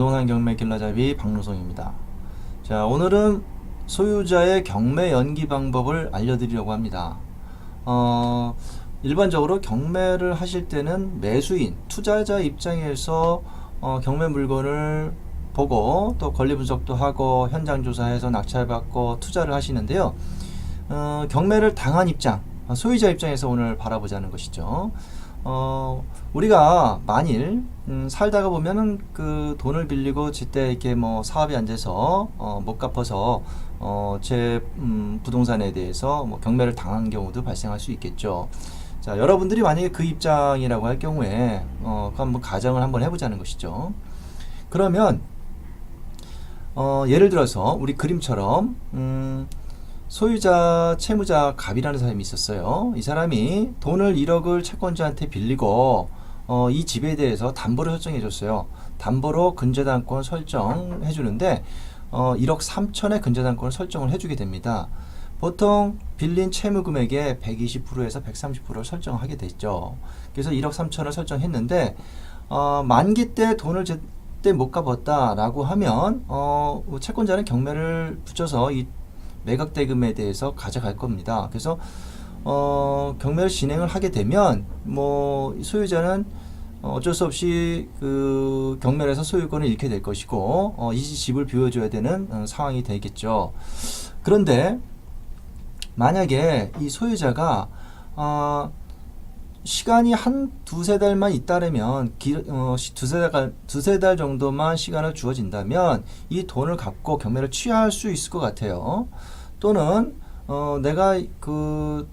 부동산 경매 길라잡이 박노성입니다. 자, 오늘은 소유자의 경매 연기 방법을 알려드리려고 합니다. 일반적으로 경매를 하실 때는 매수인, 투자자 입장에서 경매 물건을 보고 또 권리 분석도 하고 현장 조사해서 낙찰받고 투자를 하시는데요. 경매를 당한 입장, 소유자 입장에서 오늘 바라보자는 것이죠. 우리가 만일 살다가 보면은 그 돈을 빌리고 제때 이렇게 뭐 사업이 안 돼서 못 갚아서 제 부동산에 대해서 뭐 경매를 당한 경우도 발생할 수 있겠죠. 자, 여러분들이 만약에 그 입장이라고 할 경우에 그 한번 가정을 한번 해보자는 것이죠. 그러면 예를 들어서 우리 그림처럼 소유자 채무자 갑이라는 사람이 있었어요. 이 사람이 돈을 1억을 채권자한테 빌리고 이 집에 대해서 담보를 설정해 줬어요. 담보로 근저당권 설정해 주는데 1억 3천의 근저당권을 설정을 해주게 됩니다. 보통 빌린 채무 금액의 120%에서 130%를 설정하게 됐죠. 그래서 1억 3천을 설정했는데 만기 때 돈을 제때 못 갚았다라고 하면 채권자는 경매를 붙여서 이 매각 대금에 대해서 가져갈 겁니다. 그래서 경매를 진행을 하게 되면 뭐 소유자는 어쩔 수 없이 그 경매에서 소유권을 잃게 될 것이고 이 집을 비워줘야 되는 상황이 되겠죠. 그런데 만약에 이 소유자가 시간이 한 두세 달만 있다면 두세 달 정도만 시간을 주어진다면 이 돈을 갚고 경매를 취하할 수 있을 것 같아요. 또는 내가 그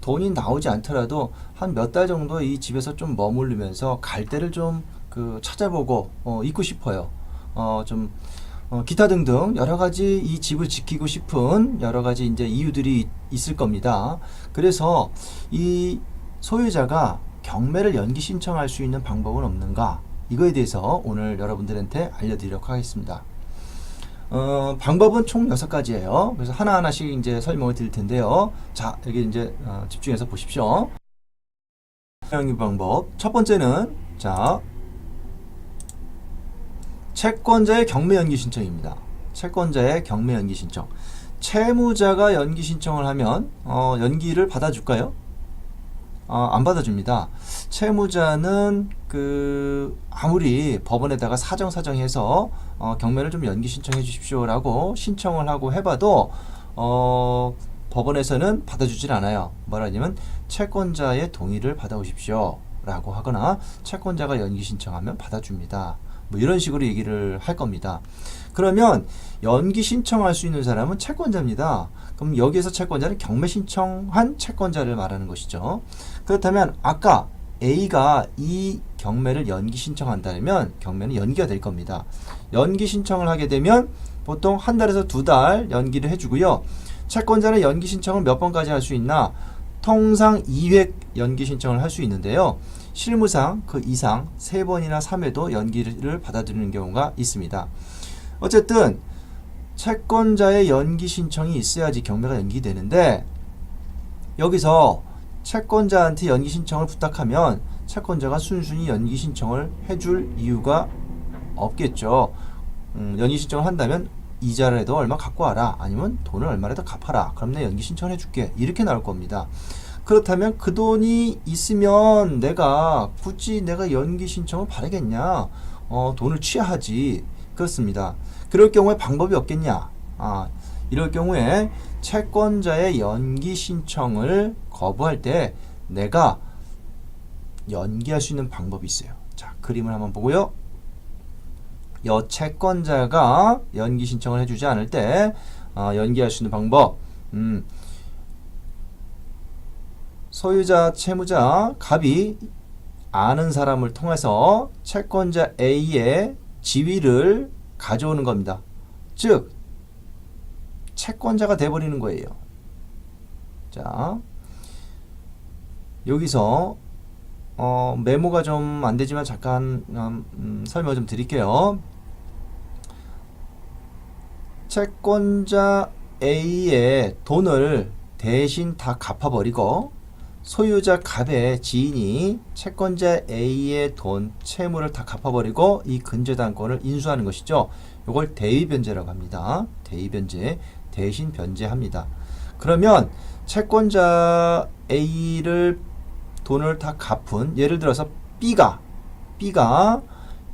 돈이 나오지 않더라도 한 몇 달 정도 이 집에서 좀 머무르면서 갈 데를 좀 그 찾아보고 있고 싶어요. 좀 기타 등등 여러 가지 이 집을 지키고 싶은 여러 가지 이제 이유들이 있을 겁니다. 그래서 이 소유자가 경매를 연기 신청할 수 있는 방법은 없는가? 이거에 대해서 오늘 여러분들한테 알려드리도록 하겠습니다. 방법은 총 6가지예요. 그래서 하나하나씩 이제 설명을 드릴 텐데요. 자, 여기 이제 집중해서 보십시오. 연기 방법. 첫 번째는 자, 채권자의 경매 연기 신청입니다. 채권자의 경매 연기 신청. 채무자가 연기 신청을 하면 연기를 받아줄까요? 안 받아줍니다. 채무자는 그 아무리 법원에다가 사정해서 경매를 좀 연기 신청해 주십시오라고 신청을 하고 해봐도 법원에서는 받아주질 않아요. 뭐라냐면 채권자의 동의를 받아오십시오 라고 하거나 채권자가 연기 신청하면 받아줍니다. 뭐 이런 식으로 얘기를 할 겁니다. 그러면 연기 신청할 수 있는 사람은 채권자입니다. 그럼 여기에서 채권자는 경매 신청한 채권자를 말하는 것이죠. 그렇다면 아까 A가 이 경매를 연기 신청한다면 경매는 연기가 될 겁니다. 연기 신청을 하게 되면 보통 한 달에서 2달 연기를 해주고요. 채권자는 연기 신청을 몇 번까지 할 수 있나? 통상 2회 연기 신청을 할 수 있는데요. 실무상 그 이상 3번이나 3회도 연기를 받아들이는 경우가 있습니다. 어쨌든 채권자의 연기 신청이 있어야지 경매가 연기되는데 여기서 채권자한테 연기 신청을 부탁하면 채권자가 순순히 연기 신청을 해줄 이유가 없겠죠. 연기 신청을 한다면 이자라도 얼마 갖고 와라, 아니면 돈을 얼마라도 갚아라, 그럼 내가 연기 신청을 해줄게, 이렇게 나올 겁니다. 그렇다면 그 돈이 있으면 내가 굳이 내가 연기 신청을 바라겠냐? 돈을 취하하지. 그렇습니다. 그럴 경우에 방법이 없겠냐? 이럴 경우에 채권자의 연기 신청을 거부할 때 내가 연기할 수 있는 방법이 있어요. 자, 그림을 한번 보고요. 채권자가 연기 신청을 해주지 않을 때 연기할 수 있는 방법. 소유자, 채무자, 갑이 아는 사람을 통해서 채권자 A의 지위를 가져오는 겁니다. 즉 채권자가 돼버리는 거예요. 자, 여기서 메모가 좀 안되지만 잠깐 설명을 좀 드릴게요. 채권자 A의 돈을 대신 다 갚아버리고 소유자 갑의 지인이 채권자 A의 돈, 채무를 다 갚아버리고 이 근저당권을 인수하는 것이죠. 이걸 대위변제라고 합니다. 대위변제, 대신 변제합니다. 그러면 채권자 A를 돈을 다 갚은, 예를 들어서 B가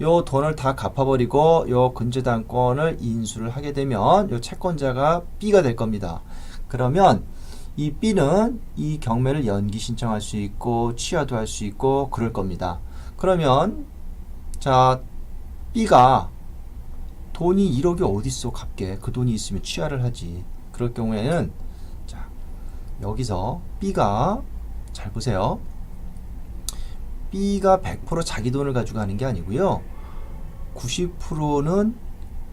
요 돈을 다 갚아버리고 요 근저당권을 인수를 하게 되면 요 채권자가 B가 될 겁니다. 그러면 이 B는 이 경매를 연기 신청할 수 있고 취하도 할 수 있고 그럴 겁니다. 그러면 자, B가 돈이 1억이 어딨어 갚게. 그 돈이 있으면 취하를 하지. 그럴 경우에는 자, 여기서 B가 잘 보세요. B가 100% 자기 돈을 가지고 가는 게 아니고요. 90%는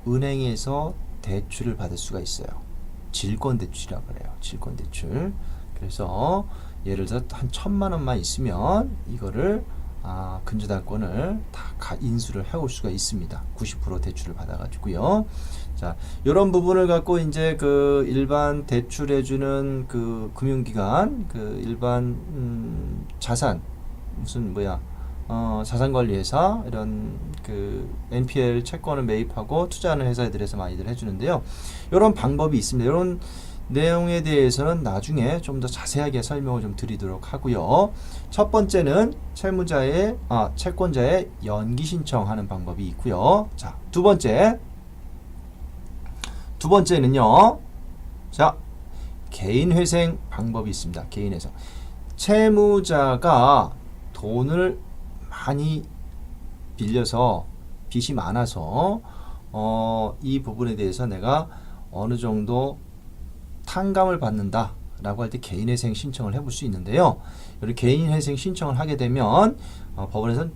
은행에서 대출을 받을 수가 있어요. 질권대출이라고 그래요. 질권대출. 그래서 예를 들어 한 1,000만 원만 있으면 이거를 근저당권을 다 인수를 해올 수가 있습니다. 90% 대출을 받아가지고요. 자, 이런 부분을 갖고 이제 그 일반 대출해주는 그 금융기관, 그 일반 자산 무슨 뭐야 자산관리회사 이런 그 NPL 채권을 매입하고 투자하는 회사들에서 많이들 해주는데요. 이런 방법이 있습니다. 이런 내용에 대해서는 나중에 좀 더 자세하게 설명을 좀 드리도록 하고요. 첫 번째는 채권자의 연기 신청하는 방법이 있고요. 자, 두 번째는요. 자, 개인회생 방법이 있습니다. 개인회생. 채무자가 돈을 많이 빌려서 빚이 많아서 이 부분에 대해서 내가 어느 정도 탕감을 받는다 라고 할 때 개인회생 신청을 해볼 수 있는데요. 이렇게 개인회생 신청을 하게 되면 법원에서는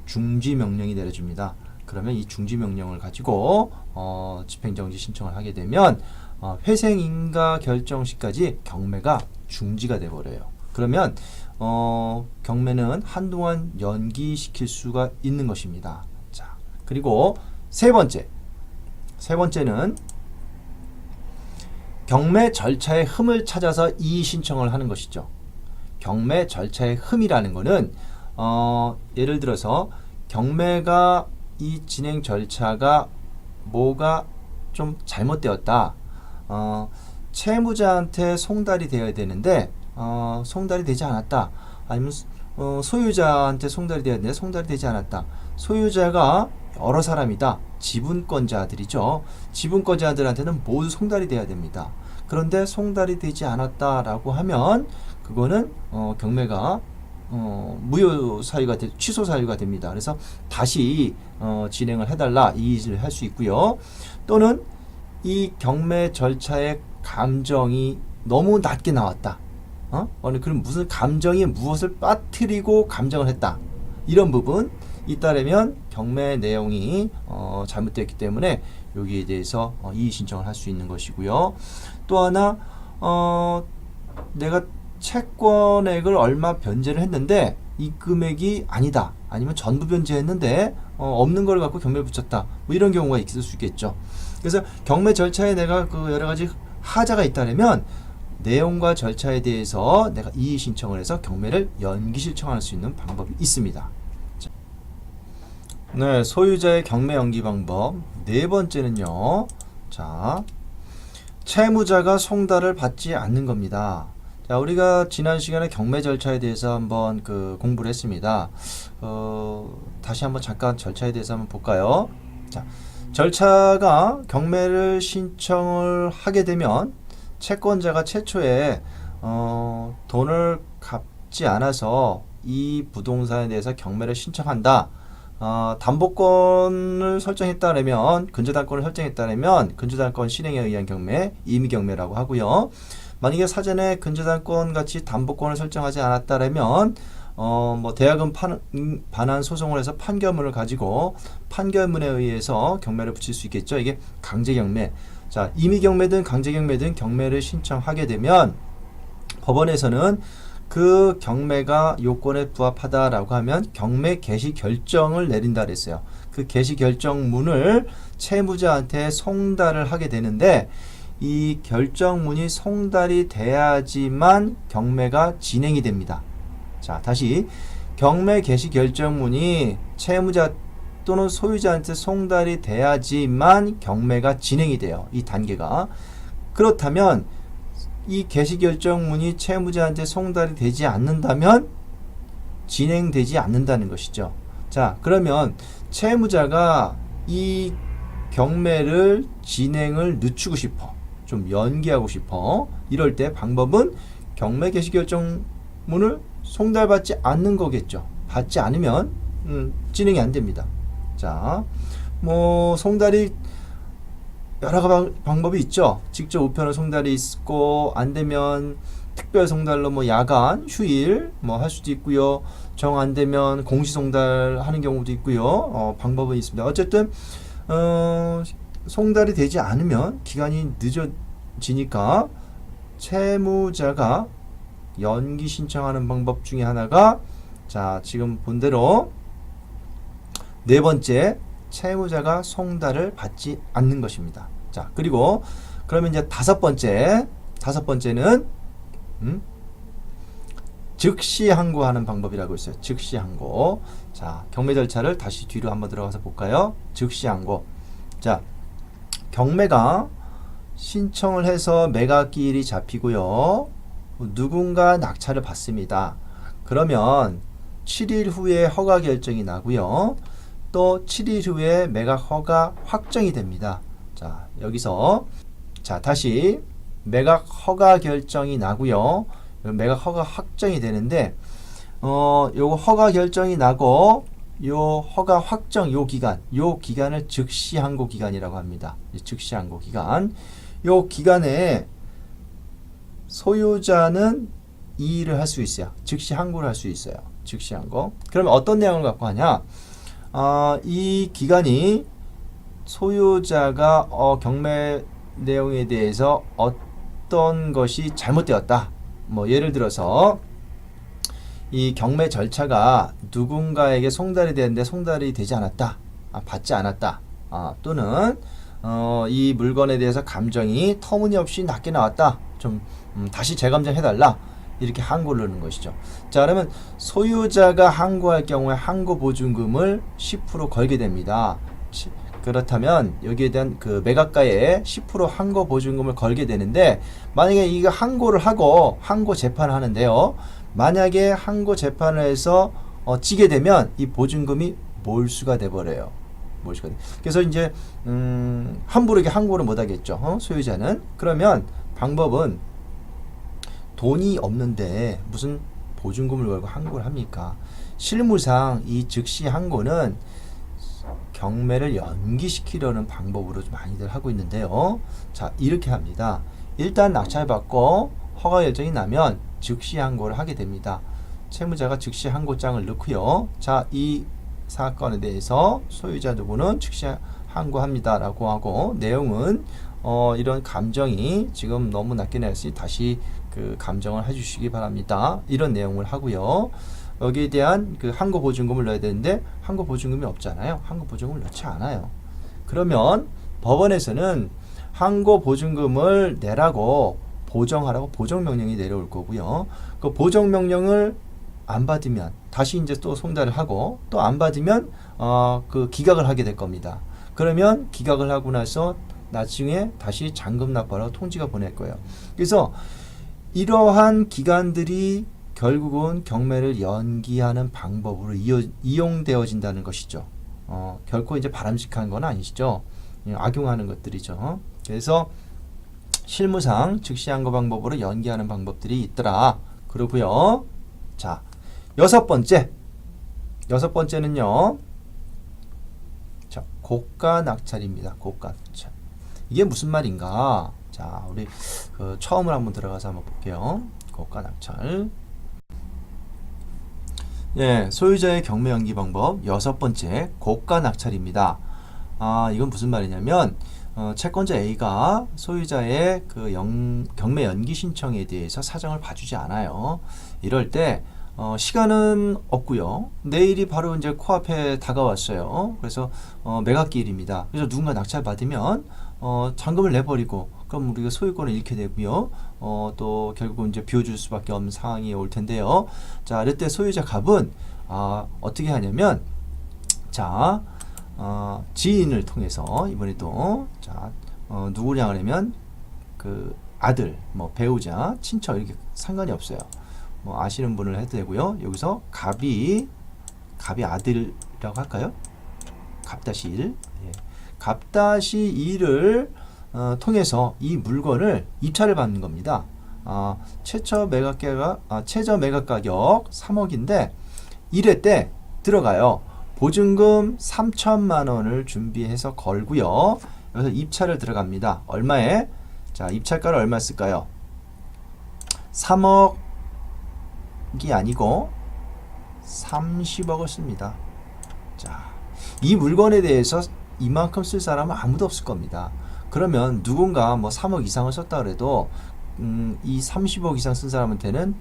중지명령이 내려집니다. 그러면 이 중지명령을 가지고 집행정지 신청을 하게 되면 회생인가 결정 시까지 경매가 중지가 돼버려요. 그러면 경매는 한동안 연기시킬 수가 있는 것입니다. 자, 그리고 세 번째는 경매 절차의 흠을 찾아서 이의 신청을 하는 것이죠. 경매 절차의 흠이라는 것은 예를 들어서 경매가 이 진행 절차가 뭐가 좀 잘못되었다. 채무자한테 송달이 되어야 되는데 송달이 되지 않았다. 아니면 소유자한테 송달이 되어야 되는데 송달이 되지 않았다. 소유자가 여러 사람이다. 지분권자들이죠. 지분권자들한테는 모두 송달이 돼야 됩니다. 그런데 송달이 되지 않았다라고 하면 그거는 경매가 무효 사유가 취소 사유가 됩니다. 그래서 다시 진행을 해달라 이의를 할 수 있고요. 또는 이 경매 절차의 감정이 너무 낮게 나왔다. 그럼 무슨 감정이 무엇을 빠뜨리고 감정을 했다. 이런 부분 잇따르면 경매 내용이 잘못되었기 때문에 여기에 대해서 이의 신청을 할 수 있는 것이고요. 또 하나 내가 채권액을 얼마 변제를 했는데 이 금액이 아니다. 아니면 전부 변제했는데 없는 걸 갖고 경매를 붙였다. 뭐 이런 경우가 있을 수 있겠죠. 그래서 경매 절차에 내가 그 여러 가지 하자가 있다면 내용과 절차에 대해서 내가 이의 신청을 해서 경매를 연기 신청할 수 있는 방법이 있습니다. 네, 소유자의 경매 연기 방법. 네 번째는요. 자, 채무자가 송달을 받지 않는 겁니다. 자, 우리가 지난 시간에 경매 절차에 대해서 한번 공부를 했습니다. 다시 한번 잠깐 절차에 대해서 한번 볼까요? 자, 절차가 경매를 신청을 하게 되면 채권자가 최초에 돈을 갚지 않아서 이 부동산에 대해서 경매를 신청한다. 담보권을 설정했다면 근저당권을 설정했다면 근저당권 실행에 의한 경매, 임의경매라고 하고요. 만약에 사전에 근저당권 같이 담보권을 설정하지 않았다면 대학은 반환 소송을 해서 판결문을 가지고 판결문에 의해서 경매를 붙일 수 있겠죠. 이게 강제경매. 자, 임의경매든 강제경매든 경매를 신청하게 되면 법원에서는 그 경매가 요건에 부합하다라고 하면 경매 개시 결정을 내린다 그랬어요. 그 개시 결정문을 채무자한테 송달을 하게 되는데 이 결정문이 송달이 돼야지만 경매가 진행이 됩니다. 자, 다시 경매 개시 결정문이 채무자 또는 소유자한테 송달이 돼야지만 경매가 진행이 돼요. 이 단계가. 그렇다면 이 개시 결정문이 채무자한테 송달이 되지 않는다면 진행되지 않는다는 것이죠. 자, 그러면 채무자가 이 경매를 진행을 늦추고 싶어. 좀 연기하고 싶어. 이럴 때 방법은 경매 개시 결정문을 송달받지 않는 거겠죠. 받지 않으면 진행이 안 됩니다. 자, 뭐 송달이 여러 방법이 있죠. 직접 우편으로 송달이 있고 안 되면 특별 송달로 뭐 야간, 휴일 뭐 할 수도 있고요. 정 안 되면 공시 송달하는 경우도 있고요. 방법은 있습니다. 어쨌든 송달이 되지 않으면 기간이 늦어지니까 채무자가 연기 신청하는 방법 중에 하나가 자, 지금 본 대로 네 번째 채무자가 송달을 받지 않는 것입니다. 자, 그리고 그러면 이제 다섯 번째는 즉시 항고하는 방법이라고 있어요. 즉시 항고. 자, 경매 절차를 다시 뒤로 한번 들어가서 볼까요? 즉시 항고. 자, 경매가 신청을 해서 매각기일이 잡히고요. 누군가 낙찰을 받습니다. 그러면 7일 후에 허가 결정이 나고요. 또 7일 후에 매각 허가 확정이 됩니다. 자, 여기서 자, 다시 매각 허가 결정이 나고요. 매각 허가 확정이 되는데 요거 허가 결정이 나고 요 허가 확정 요 기간을 즉시 항고 기간이라고 합니다. 즉시 항고 기간. 요 기간에 소유자는 이의를 할 수 있어요. 즉시 항고를 할 수 있어요. 즉시 항고. 그러면 어떤 내용을 갖고 하냐? 이 기간이 소유자가 경매 내용에 대해서 어떤 것이 잘못되었다. 뭐 예를 들어서 이 경매 절차가 누군가에게 송달이 되는데 송달이 되지 않았다. 받지 않았다. 또는 이 물건에 대해서 감정이 터무니없이 낮게 나왔다. 좀 다시 재감정해달라. 이렇게 항고를 넣는 것이죠. 자, 그러면 소유자가 항고할 경우에 항고 보증금을 10% 걸게 됩니다. 그렇다면 여기에 대한 그 매각가에 10% 항고 보증금을 걸게 되는데 만약에 이거 항고를 하고 항고 재판을 하는데요. 만약에 항고 재판을 해서 지게 되면 이 보증금이 몰수가 돼 버려요. 몰수가 돼. 그래서 이제 함부로 이게 항고를 못 하겠죠. 소유자는. 그러면 방법은 돈이 없는데 무슨 보증금을 걸고 항고를 합니까? 실무상 이 즉시 항고는 경매를 연기시키려는 방법으로 많이들 하고 있는데요. 자, 이렇게 합니다. 일단 낙찰받고 허가 결정이 나면 즉시 항고를 하게 됩니다. 채무자가 즉시 항고장을 넣고요. 자, 이 사건에 대해서 소유자 누구는 즉시 항고합니다 라고 하고 내용은 이런 감정이 지금 너무 낮게 나왔으니 다시 그 감정을 해주시기 바랍니다. 이런 내용을 하고요. 여기에 대한 그 항고 보증금을 넣어야 되는데 항고 보증금이 없잖아요. 항고 보증금을 넣지 않아요. 그러면 법원에서는 항고 보증금을 내라고 보정하라고 보정명령이 내려올 거고요. 그 보정명령을 안 받으면 다시 이제 또 송달을 하고 또 안 받으면 그 기각을 하게 될 겁니다. 그러면 기각을 하고 나서 나중에 다시 잔금 납부하라고 통지가 보낼 거예요. 그래서 이러한 기간들이 결국은 경매를 연기하는 방법으로 이용되어진다는 것이죠. 결코 이제 바람직한 건 아니시죠. 악용하는 것들이죠. 그래서 실무상 즉시 항고 방법으로 연기하는 방법들이 있더라. 그러고요. 자, 여섯 번째는요. 자, 고가 낙찰입니다. 고가 낙찰. 이게 무슨 말인가? 자, 우리 처음을 한번 들어가서 한번 볼게요. 고가 낙찰. 예, 소유자의 경매 연기 방법 여섯 번째 고가 낙찰입니다. 이건 무슨 말이냐면 채권자 A가 소유자의 그 경매 연기 신청에 대해서 사정을 봐주지 않아요. 이럴 때 시간은 없고요. 내일이 바로 이제 코앞에 다가왔어요. 그래서 매각기일입니다. 그래서 누군가 낙찰 받으면 잔금을 내버리고 그럼 우리가 소유권을 잃게 되고요. 또 결국은 이제 비워줄 수밖에 없는 상황이 올 텐데요. 자, 이럴 때 소유자 갑은 어떻게 하냐면, 자, 지인을 통해서 이번에도 자, 누구냐 그러면 그 아들, 뭐 배우자, 친척 이렇게 상관이 없어요. 뭐 아시는 분을 해도 되고요. 여기서 갑이 아들이라고 할까요? 갑-1. 예. 갑-2를 통해서 이 물건을 입찰을 받는 겁니다. 최저 매각 가격 3억인데 1회 때 들어가요. 보증금 3천만 원을 준비해서 걸고요. 여기서 입찰을 들어갑니다. 얼마에? 자, 입찰가를 얼마 쓸까요? 3억이 아니고 30억을 씁니다. 자, 이 물건에 대해서 이만큼 쓸 사람은 아무도 없을 겁니다. 그러면 누군가 뭐 3억 이상을 썼다 그래도 이 30억 이상 쓴 사람한테는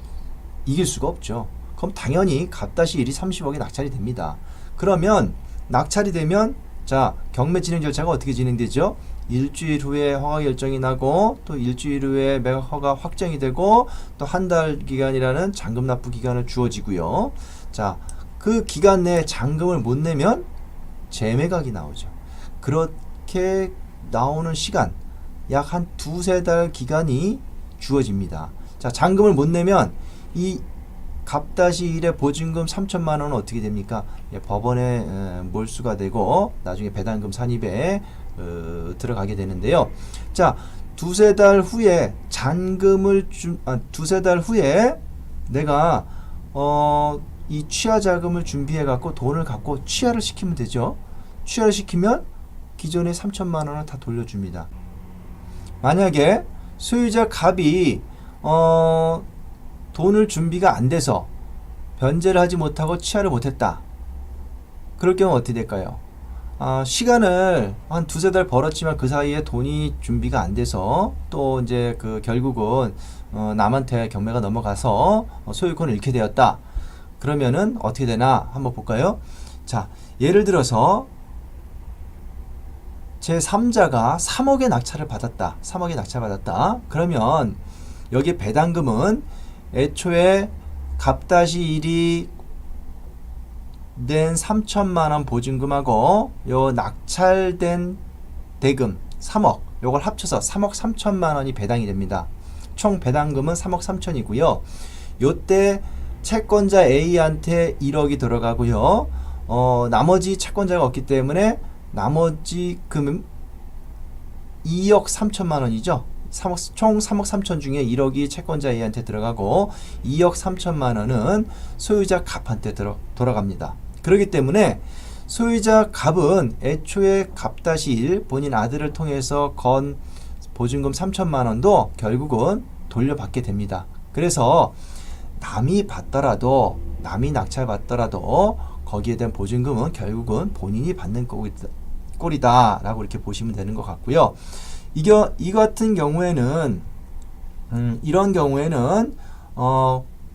이길 수가 없죠. 그럼 당연히 갑-1이 30억이 낙찰이 됩니다. 그러면 낙찰이 되면 자, 경매 진행 절차가 어떻게 진행되죠? 일주일 후에 허가 결정이 나고 또 일주일 후에 매각 허가 확정이 되고 또 한 달 기간이라는 잔금 납부 기간을 주어지고요. 자, 그 기간 내에 잔금을 못 내면 재매각이 나오죠. 그렇게 나오는 시간 약 한 두세 달 기간이 주어집니다. 자, 잔금을 못 내면 이 갑-1의 보증금 3천만 원은 어떻게 됩니까? 예, 법원에 몰수가 되고 나중에 배당금 산입에 들어가게 되는데요. 자, 두세 달 후에 두세 달 후에 내가 이 취하 자금을 준비해 갖고 돈을 갖고 취하를 시키면 되죠. 취하를 시키면 기존의 3천만 원을 다 돌려줍니다. 만약에 소유자 갑이 돈을 준비가 안 돼서 변제를 하지 못하고 취하를 못했다. 그럴 경우 어떻게 될까요? 시간을 한 두세 달 벌었지만 그 사이에 돈이 준비가 안 돼서 또 이제 결국은 남한테 경매가 넘어가서 소유권을 잃게 되었다. 그러면은 어떻게 되나 한번 볼까요? 자, 예를 들어서 제 3자가 3억의 낙찰을 받았다. 3억의 낙찰받았다. 그러면 여기 배당금은 애초에 갑-1이 낸 3천만 원 보증금하고 요 낙찰된 대금 3억 요걸 합쳐서 3억 3천만 원이 배당이 됩니다. 총 배당금은 3억 3천이고요. 요때 채권자 A한테 1억이 들어가고요. 나머지 채권자가 없기 때문에 나머지 금은 2억 3천만 원이죠. 총 3억 3천 중에 1억이 채권자 A한테 들어가고 2억 3천만 원은 소유자 갑한테 돌아갑니다. 그렇기 때문에 소유자 갑은 애초에 갑-1 본인 아들을 통해서 건 보증금 3천만 원도 결국은 돌려받게 됩니다. 그래서 남이 낙찰 받더라도 거기에 대한 보증금은 결국은 본인이 받는 꼴이다 라고 이렇게 보시면 되는 것 같고요. 이 같은 경우에는 이런 경우에는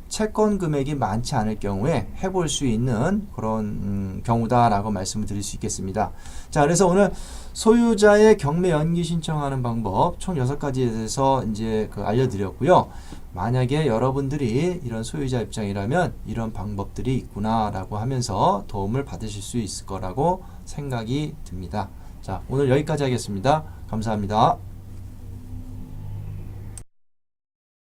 채권 금액이 많지 않을 경우에 해볼 수 있는 그런 경우다라고 말씀을 드릴 수 있겠습니다. 자, 그래서 오늘 소유자의 경매 연기 신청하는 방법 총 6가지에 대해서 이제 알려드렸고요. 만약에 여러분들이 이런 소유자 입장이라면 이런 방법들이 있구나라고 하면서 도움을 받으실 수 있을 거라고 생각이 듭니다. 자, 오늘 여기까지 하겠습니다. 감사합니다.